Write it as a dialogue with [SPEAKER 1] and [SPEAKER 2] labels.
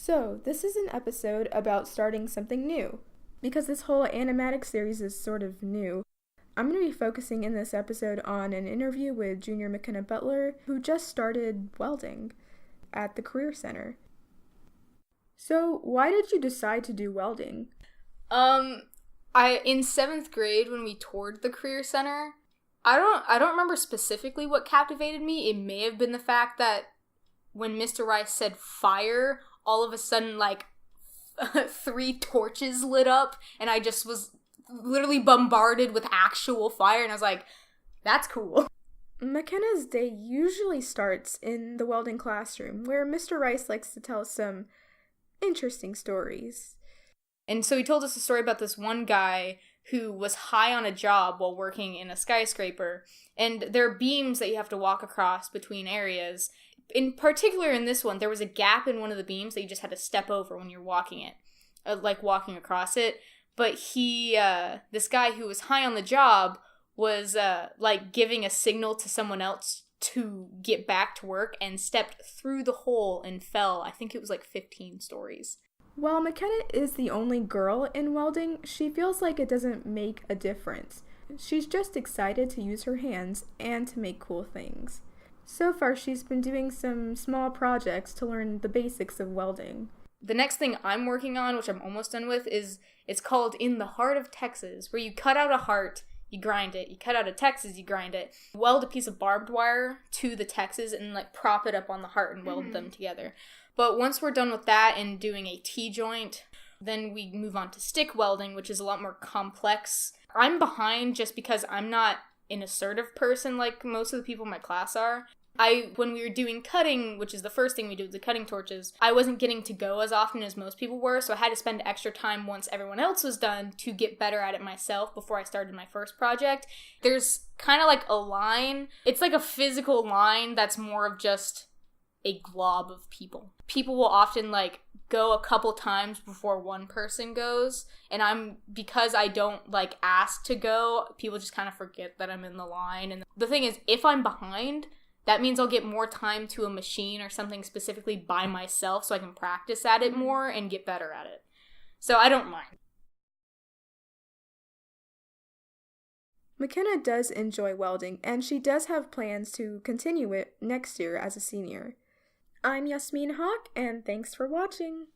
[SPEAKER 1] So, this is an episode about starting something new. Because this whole animatic series is sort of new, I'm going to be focusing in this episode on an interview with junior Makena Butler, who just started welding at the Career Center. So, why did you decide to do welding?
[SPEAKER 2] In 7th grade when we toured the Career Center, I don't remember specifically what captivated me. It may have been the fact that when Mr. Rice said fire, all of a sudden, 3 torches lit up, and I just was literally bombarded with actual fire, and I was like, that's cool.
[SPEAKER 1] Makena's day usually starts in the welding classroom, where Mr. Rice likes to tell some interesting stories.
[SPEAKER 2] And so he told us a story about this one guy who was high on a job while working in a skyscraper, and there are beams that you have to walk across between areas. In particular, in this one, there was a gap in one of the beams that you just had to step over when you're walking walking across it. But this guy who was high on the job was, giving a signal to someone else to get back to work and stepped through the hole and fell. I think it was 15 stories.
[SPEAKER 1] While Makena is the only girl in welding, she feels like it doesn't make a difference. She's just excited to use her hands and to make cool things. So far, she's been doing some small projects to learn the basics of welding.
[SPEAKER 2] The next thing I'm working on, which I'm almost done with, it's called In the Heart of Texas, where you cut out a heart, you grind it. You cut out a Texas, you grind it. Weld a piece of barbed wire to the Texas and prop it up on the heart and weld them together. But once we're done with that and doing a T-joint, then we move on to stick welding, which is a lot more complex. I'm behind just because I'm not an assertive person like most of the people in my class are. When we were doing cutting, which is the first thing we do with the cutting torches, I wasn't getting to go as often as most people were, so I had to spend extra time once everyone else was done to get better at it myself before I started my first project. There's kind of a line. It's like a physical line that's more of just a glob of people. People will often go a couple times before one person goes, and because I don't ask to go, people just kind of forget that I'm in the line. And the thing is, if I'm behind, that means I'll get more time to a machine or something specifically by myself so I can practice at it more and get better at it. So I don't mind.
[SPEAKER 1] Makena does enjoy welding, and she does have plans to continue it next year as a senior. I'm Yasmin Hawk, and thanks for watching.